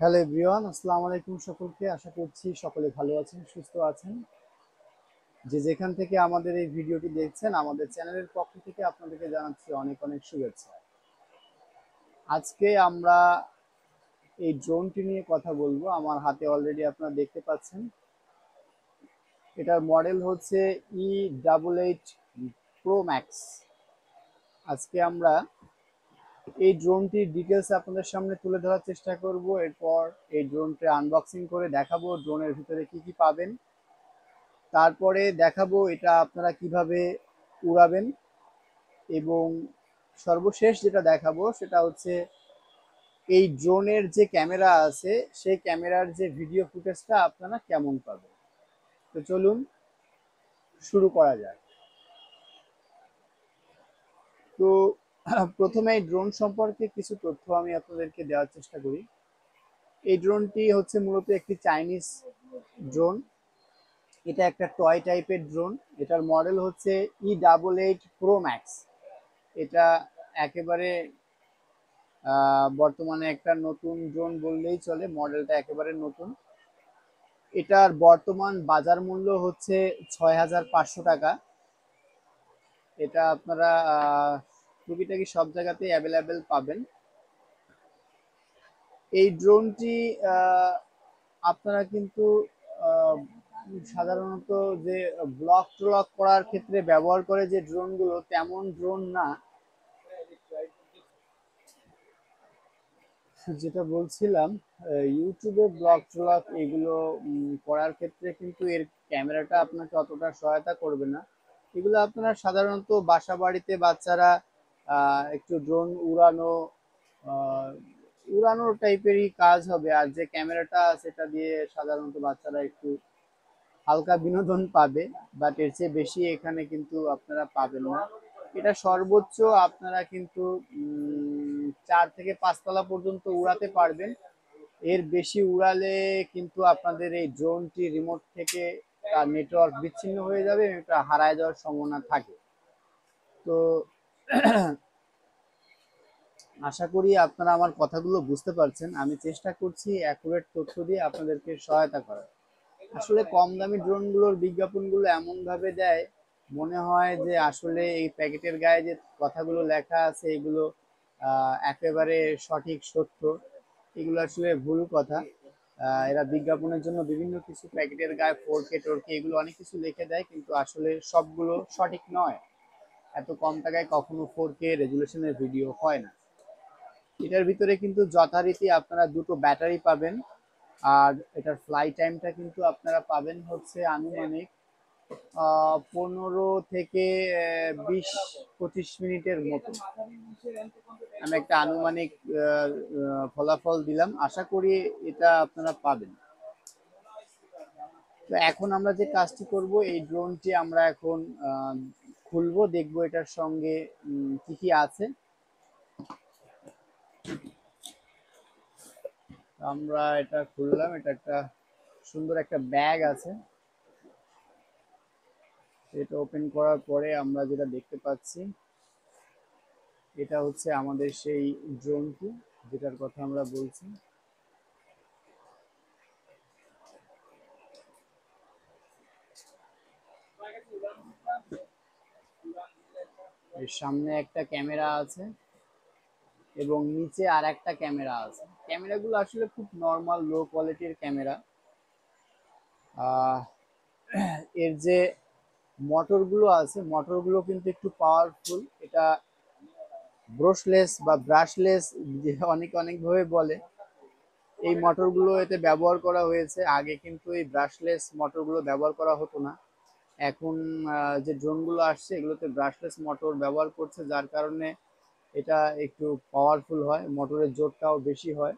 Hello everyone, আসসালামু আলাইকুম সকলকে। আশা করছি সকলে ভালো আছেন, সুস্থ আছেন। যে যেখান থেকে আমাদের এই ভিডিওটি দেখছেন, আমাদের চ্যানেলের পক্ষ থেকে আপনাদেরকে জানাচ্ছি অনেক অনেক শুভেচ্ছা। আজকে আমরা এই ড্রোনটি নিয়ে কথা বলবো। আমার হাতে অলরেডি আপনারা দেখতে পাচ্ছেন, এটার মডেল হচ্ছে E88 Pro Max। আজকে আমরা এই ড্রোনটির ডিটেলস আপনাদের সামনে তুলে ধরার চেষ্টা করব। এরপর এই ড্রোনটি আনবক্সিং করে দেখাবো ড্রোনের ভিতরে কি কি পাবেন। তারপরে দেখাবো এটা আপনারা কিভাবে উড়াবেন, এবং সর্বশেষ যেটা দেখাবো সেটা হচ্ছে এই ড্রোনের যে ক্যামেরা আছে সেই ক্যামেরার যে ভিডিও ফুটেজটা আপনারা কেমন পাবেন। তো চলুন শুরু করা যাক। তো প্রথমে এই ড্রোন সম্পর্কে কিছু তথ্য আমি আপনাদেরকে দেওয়ার চেষ্টা করি। এই ড্রোনটি হচ্ছে মূলত একটি চাইনিজ ড্রোন। এটা একটা টয় টাইপের ড্রোন। এটার মডেল হচ্ছে E88 Pro Max। এটা একেবারে বর্তমানে একটা নতুন ড্রোন বললেই চলে, মডেলটা একেবারে নতুন। এটার বর্তমান বাজার মূল্য হচ্ছে 6,500 টাকা। এটা আপনারা টুকিটাকি সব জায়গাতেই অ্যাভেলেবেল পাবেন। এই ড্রোনটি আপনারা কিন্তু আহ, সাধারণত যে ব্লক ট্লক করার ক্ষেত্রে ব্যবহার করে যে ড্রোনগুলো, তেমন ড্রোন না। যেটা বলছিলাম, ইউটিউবে ব্লগ ট্লগ এগুলো করার ক্ষেত্রে কিন্তু এর ক্যামেরাটা আপনাকে অতটা সহায়তা করবে না। এগুলো আপনারা সাধারণত বাসা বাড়িতে বাচ্চারা একটু ড্রোন আহ, উড়ানোর টাইপেরই কাজ হবে। আর যে ক্যামেরাটা সেটা দিয়ে সাধারণত বাচ্চারা একটু হালকা বিনোদন পাবে, বাট এর চেয়ে বেশি এখানে কিন্তু আপনারা পাবেন না। এটা সর্বোচ্চ আপনারা কিন্তু 4 থেকে 5 তলা পর্যন্ত উড়াতে পারবেন। এর বেশি উড়ালে কিন্তু আপনাদের এই ড্রোনটি রিমোট থেকে তার নেটওয়ার্ক বিচ্ছিন্ন হয়ে যাবে এবং এটা হারায় যাওয়ার সম্ভাবনা থাকে। তো আশা করি আপনারা আমার কথাগুলো বুঝতে পারছেন। আমি চেষ্টা করছি অ্যাকুরেট তথ্য দিয়ে আপনাদেরকে সহায়তা করার। আসলে কম দামি ড্রোনগুলোর বিজ্ঞাপনগুলো এমন ভাবে দেয়, মনে হয় যে আসলে এই প্যাকেটের গায়ে যে কথাগুলো লেখা আছে এগুলো একেবারে সঠিক সত্য। এগুলো আসলে ভুল কথা। এরা বিজ্ঞাপনের জন্য বিভিন্ন কিছু প্যাকেটের গায়ে 4K টোরকে এগুলো অনেক কিছু লিখে দেয়, কিন্তু আসলে সবগুলো সঠিক নয়। এত কম টাকায় কখনো 4K রেজুলেশনের ভিডিও হয় না। এটার ভিতরে কিন্তু যথারীতি আপনারা দুটো ব্যাটারি পাবেন। আর এটার ফ্লাই টাইমটা কিন্তু আপনারা পাবেন হচ্ছে আনুমানিক 15 থেকে 20-25 মিনিটের মতো। আমি একটা আনুমানিক ফলাফল দিলাম, আশা করি এটা আপনারা পাবেন। তো এখন আমরা যে কাজটি করব, এই ড্রোনটি আমরা এখন খুলবো, দেখবো এটার সঙ্গে কি কি আছে। আমরা এটা খুললাম, এটা একটা সুন্দর একটা ব্যাগ আছে। এটা ওপেন করার পরে আমরা যেটা দেখতে পাচ্ছি, এটা হচ্ছে আমাদের সেই ড্রোনটি যেটার কথা আমরা বলছি। এর সামনে একটা ক্যামেরা আছে এবং নিচে আর একটা ক্যামেরা আছে। ক্যামেরাগুলো আসলে খুব নর্মাল লো কোয়ালিটির ক্যামেরা। আহ এর যে মোটরগুলো আছে, মোটরগুলো কিন্তু একটু পাওয়ারফুল। এটা ব্রশলেস বা ব্রাশলেস, যে অনেক অনেক ভাবে বলে, এই মোটরগুলো এতে ব্যবহার করা হয়েছে। আগে কিন্তু এই ব্রাশলেস মোটরগুলো ব্যবহার করা হতো না। এখন যে ড্রোনগুলো আসছে এগুলোতে ব্রাশলেস মোটর ব্যবহার করছে, যার কারণে এটা একটু পাওয়ারফুল হয়, মোটরের জোরটাও বেশি হয়।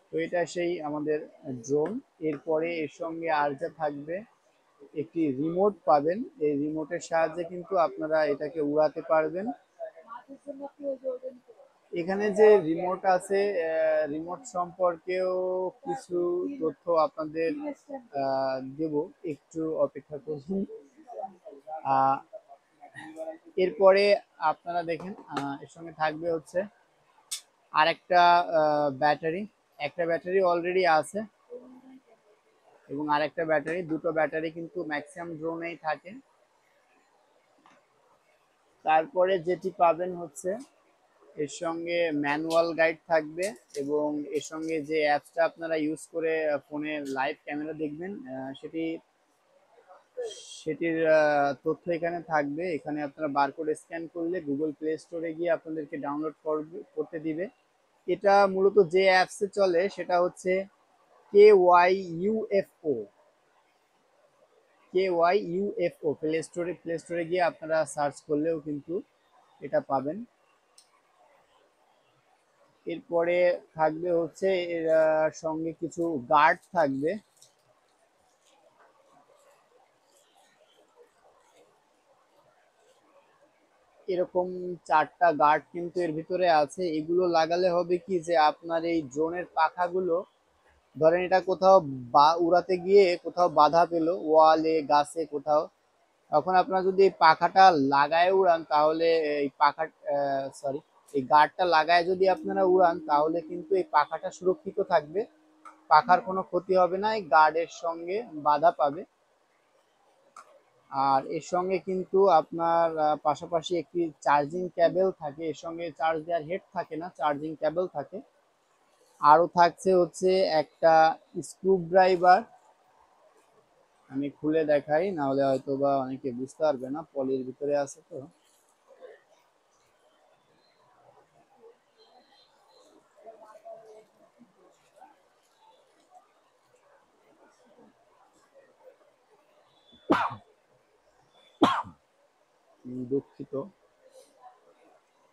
তো এটা সেই আমাদের ড্রোন। এরপরে এর সঙ্গে আর যা থাকবে, একটি রিমোট পাবেন। এই রিমোটের সাহায্যে কিন্তু আপনারা এটাকে উড়াতে পারবেন। এখানে যে রিমোট আছে, রিমোট সম্পর্কেও কিছু তথ্য আপনাদের দেব, একটু অপেক্ষা করুন। এরপরে আপনারা দেখেন, এর সঙ্গে থাকবে হচ্ছে আর একটা ব্যাটারি, একটা ব্যাটারি অলরেডি আছে এবং আরেকটা ব্যাটারি, দুটো ব্যাটারি কিন্তু ম্যাক্সিমাম ড্রোনেই থাকে। তারপরে যেটি পাবেন হচ্ছে এর সঙ্গে ম্যানুয়াল গাইড থাকবে এবং এর সঙ্গে যে অ্যাপসটা আপনারা ইউজ করে ফোনে লাইভ ক্যামেরা দেখবেন সেটির তথ্য এখানে থাকবে। এখানে আপনারা বারকোড স্ক্যান করলে গুগল প্লে স্টোরে গিয়ে আপনাদেরকে ডাউনলোড করতে দিবে। এটা মূলত যে অ্যাপসে চলে সেটা হচ্ছে KYUFO। KYUFO প্লে স্টোরে গিয়ে আপনারা সার্চ করলেও কিন্তু এটা পাবেন। এরপরে থাকবে হচ্ছে এর সঙ্গে কিছু গার্ড থাকবে। এরকম 4টা গার্ড কিন্তু এর ভিতরে আছে। এগুলো লাগালে হবে কি যে আপনার এই ড্রোনের পাখাগুলো, ধরেন এটা কোথাও উড়াতে গিয়ে কোথাও বাধা পেলো ওয়ালে গাছে কোথাও, তখন আপনারা যদি এই পাখাটা লাগায় উড়ান তাহলে এই পাখা সরি এই গার্ডটা লাগায় যদি আপনারা উড়ান তাহলে কিন্তু এই পাখাটা সুরক্ষিত থাকবে, পাখার কোনো ক্ষতি হবে না, এই গার্ডের সঙ্গে বাধা পাবে। আর এর সঙ্গে কিন্তু আপনার পাশাপাশি একটি চার্জিং কেবল থাকে, এর সঙ্গে চার্জ দেওয়ার হেড থাকে না, চার্জিং কেবল থাকে। আরও থাকছে হচ্ছে একটা স্ক্রু ড্রাইভার, আমি খুলে দেখাই না হলে হয়তো বা অনেকে বুঝতে পারবে না, পলির ভিতরে আছে তো। দুঃখিত,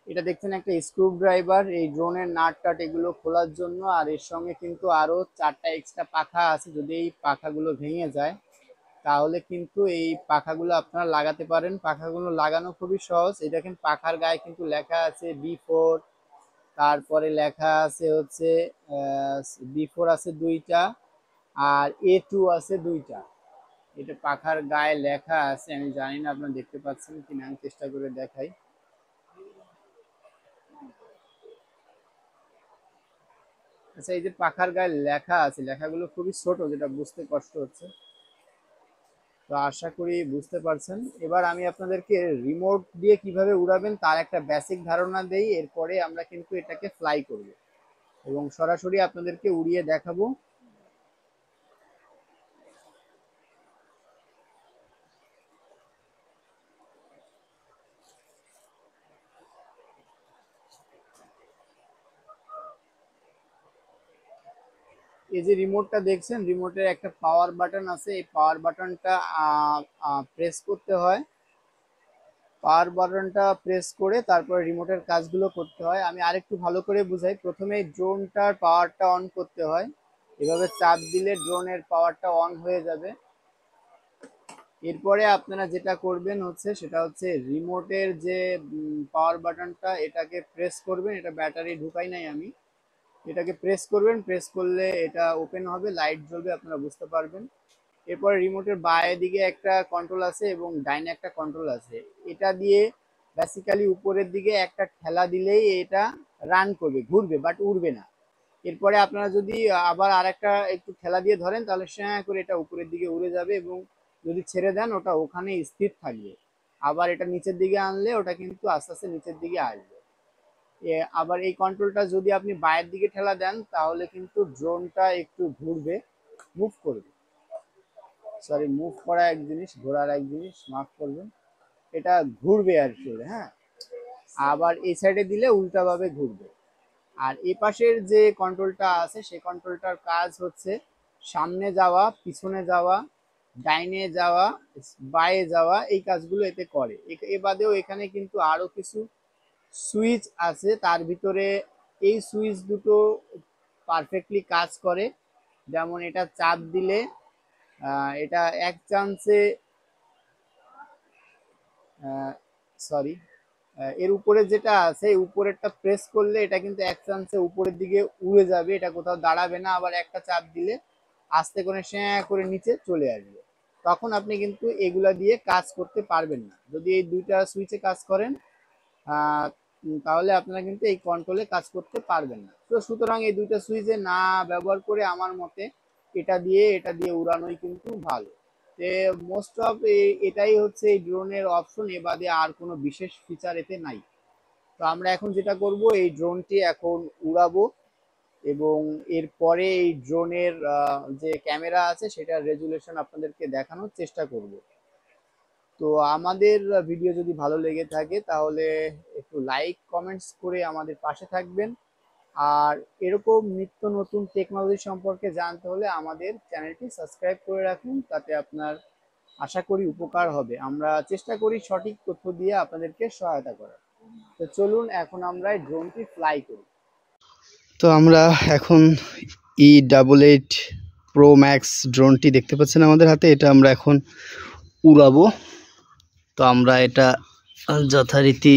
এটা দেখছেন একটা স্ক্রু ড্রাইভার, এই ড্রোনের নাট টাট এগুলো খোলার জন্য। আর এর সঙ্গে কিন্তু আরো 4টা এক্সট্রা পাখা আছে, যদি এই পাখাগুলো ভেঙে যায় তাহলে কিন্তু এই পাখাগুলো আপনারা লাগাতে পারেন। পাখাগুলো লাগানো খুবই সহজ, এই দেখেন পাখার গায়ে কিন্তু লেখা আছে B4, তারপরে লেখা আছে হচ্ছে B4 আছে 2টা আর A2 আছে 2টা। এটা পাখার গায়ে লেখা আছে, আমি জানি না আপনারা দেখতে পাচ্ছেন কিনা, আমি চেষ্টা করে দেখাই। আচ্ছা, এই যে পাখার গায়ে লেখা আছে, লেখাগুলো খুবই ছোট যেটা বুঝতে কষ্ট হচ্ছে, তো আশা করি বুঝতে পারছেন। এবার আমি আপনাদেরকে রিমোট দিয়ে কিভাবে উড়াবেন তার একটা বেসিক ধারণা দেই, এরপরে আমরা কিন্তু এটাকে ফ্লাই করব এবং সরাসরি আপনাদেরকে উড়িয়ে দেখাবো। এই যে রিমোটটা দেখছেন, রিমোটের একটা পাওয়ার বাটন আছে, এই পাওয়ার বাটনটা প্রেস করতে হয়। পাওয়ার বাটনটা প্রেস করে তারপরে রিমোটের কাজগুলো করতে হয়। আমি আরেকটু ভালো করে বুঝাই, প্রথমে ড্রোনটার পাওয়ারটা অন করতে হয়, এভাবে চাপ দিলে ড্রোনের পাওয়ারটা অন হয়ে যাবে। এরপরে আপনারা যেটা করবেন হচ্ছে সেটা হচ্ছে রিমোটের যে পাওয়ার বাটনটা এটাকে প্রেস করবেন, এটা ব্যাটারি ঢুকাই নাই আমি, এটাকে প্রেস করবেন, প্রেস করলে এটা ওপেন হবে, লাইট জ্বলবে, আপনারা বুঝতে পারবেন। এরপরে রিমোটের বাঁয়ে দিকে একটা কন্ট্রোল আছে এবং ডাইনে একটা কন্ট্রোল আছে, এটা দিয়ে বেসিক্যালি উপরের দিকে একটা ঠেলা দিলেই এটা রান করবে, ঘুরবে, বাট উড়বে না। এরপরে আপনারা যদি আবার আরেকটা একটু ঠেলা দিয়ে ধরেন তাহলে শ্যাঁ করে এটা উপরের দিকে উড়ে যাবে এবং যদি ছেড়ে দেন ওটা ওখানে স্থির থাকবে। আবার এটা নিচের দিকে আনলে ওটা কিন্তু আস্তে আস্তে নিচের দিকে আসবে। আবার এই কন্ট্রোলটা যদি আপনি বাইরের দিকে ঠেলা দেন তাহলে কিন্তু ড্রোনটা একটু ঘুরবে, মুভ করবে। সরি, মুভ করা এক জিনিস, ঘোরার এক জিনিস, মাফ করবেন, এটা ঘুরবে আর কি। হ্যাঁ, আবার এই সাইডে দিলে উল্টাভাবে ঘুরবে। আর এ পাশের যে কন্ট্রোলটা আছে সেই কন্ট্রোলটার কাজ হচ্ছে সামনে যাওয়া, পিছনে যাওয়া, ডাইনে যাওয়া, বায়ে যাওয়া, এই কাজগুলো এতে করে। এ বাদেও এখানে কিন্তু আরো কিছু সুইচ আছে, তার ভিতরে এই সুইচ দুটো পারফেক্টলি কাজ করে। যেমন এটা চাপ দিলে এটা এক চান্সে, সরি, এর উপরে যেটা আছে এই উপরেরটা প্রেস করলে এটা কিন্তু এক চান্সে উপরের দিকে উড়ে যাবে, এটা কোথাও দাঁড়াবে না। আবার একটা চাপ দিলে আস্তে করে শ্যাঁ করে নিচে চলে আসবে। তখন আপনি কিন্তু এগুলা দিয়ে কাজ করতে পারবেন না। যদি এই দুইটা সুইচে কাজ করেন তাহলে আপনারা কিন্তু এই কন্ট্রোলে কাজ করতে পারবেন না। তো সুতরাং এই দুইটা সুইচে না ব্যবহার করে আমার মতে এটা দিয়ে উড়ানোই কিন্তু ভালো। মোস্ট অফ এটাই হচ্ছে এই ড্রোনের অপশন, এ বাদে আর কোনো বিশেষ ফিচার এতে নাই। তো আমরা এখন যেটা করব, এই ড্রোনটি এখন উড়াবো এবং এরপরে এই ড্রোনের যে ক্যামেরা আছে সেটার রেজুলেশন আপনাদেরকে দেখানোর চেষ্টা করব। তো আমাদের ভিডিও যদি ভালো লেগে থাকে তাহলে একটু লাইক কমেন্টস করে আমাদের পাশে থাকবেন। আর এরকম নিত্য নতুন টেকনোলজি সম্পর্কে জানতে হলে আমাদের চ্যানেলটি সাবস্ক্রাইব করে রাখুন, তাতে আপনার আশা করি উপকার হবে। আমরা চেষ্টা করি সঠিক তথ্য দিয়ে আপনাদেরকে সহায়তা করার। তো চলুন এখন আমরা এই ড্রোনটি ফ্লাই করি। তো আমরা এখন E88 Pro Max ড্রোনটি দেখতে পাচ্ছেন আমাদের হাতে, এটা আমরা এখন উড়াবো। তো আমরা এটা যথারীতি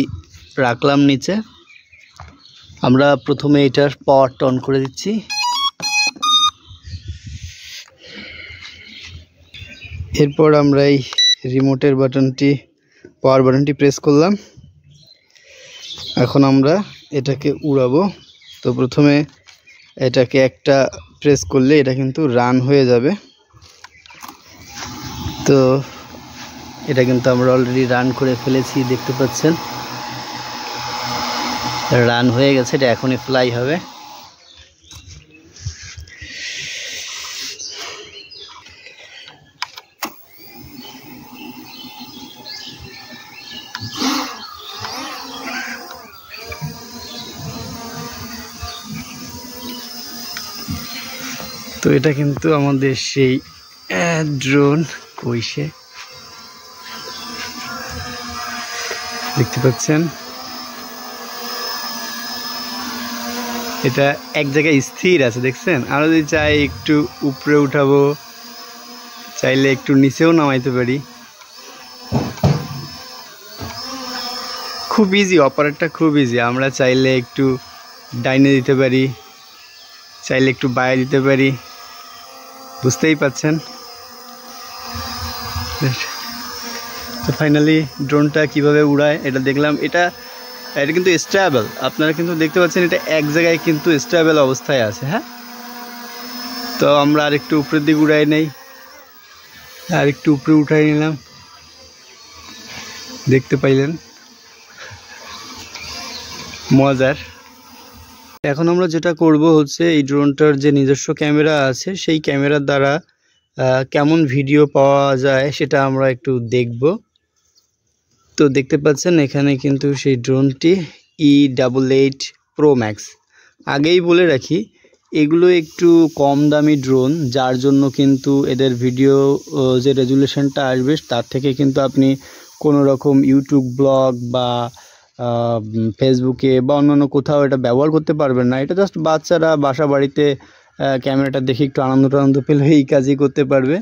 রাখলাম নিচে। আমরা প্রথমে এটার পাওয়ারটা অন করে দিচ্ছি। এরপর আমরা এই রিমোটের পাওয়ার বাটনটি প্রেস করলাম। এখন আমরা এটাকে উড়াবো। তো প্রথমে এটাকে একটা প্রেস করলে এটা কিন্তু রান হয়ে যাবে। তো এটা কিন্তু আমরা অলরেডি রান করে ফেলেছি, দেখতে পাচ্ছেন রান হয়ে গেছে। এটা এখনই ফ্লাই হবে। তো এটা কিন্তু আমাদের সেই ড্রোন কইসে, দেখতে পাচ্ছেন এটা এক জায়গায় স্থির আছে, দেখছেন। আমরা যদি চাই একটু উপরে উঠাবো, চাইলে একটু নিচেও নামাইতে পারি। খুব ইজি, অপারেটটা খুব ইজি। আমরা চাইলে একটু ডাইনে দিতে পারি, চাইলে একটু বায়ে দিতে পারি, বুঝতেই পাচ্ছেন। তো ফাইনালি ড্রোনটা কিভাবে উড়ায় এটা দেখলাম। এটা কিন্তু স্টেবল, আপনারা কিন্তু দেখতে পাচ্ছেন এটা এক জায়গায় কিন্তু স্টেবল অবস্থায় আছে। হ্যাঁ, তো আমরা আরেকটু উপরের দিকে উড়াই নেই, আরেকটু উপরে উঠাই নিলাম, দেখতে পাইলেন মজার। এখন আমরা যেটা করব হচ্ছে এই ড্রোনটার যে নিজস্ব ক্যামেরা আছে সেই ক্যামেরার দ্বারা কেমন ভিডিও পাওয়া যায় সেটা আমরা একটু দেখব। তো দেখতে পাচ্ছেন এখানে কিন্তু সেই ড্রোনটি E88 Pro Max। আগেই বলে রাখি এগুলো একটু কম দামি ড্রোন, যার জন্য কিন্তু এদের ভিডিও যে রেজুলেশনটা আসবে তার থেকে কিন্তু আপনি কোনো রকম ইউটিউব ব্লগ বা ফেসবুকে বা অন্যান্য কোথাও এটা ব্যবহার করতে পারবেন না। এটা জাস্ট বাচ্চারা বাসা বাড়িতে ক্যামেরাটা দেখে একটু আনন্দ পেলে এই কাজই করতে পারবে।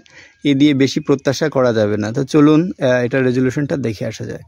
এ দিয়ে বেশি প্রত্যাশা করা যাবে না। তো চলুন এটা রেজুলেশনটা দেখে আসা যাক।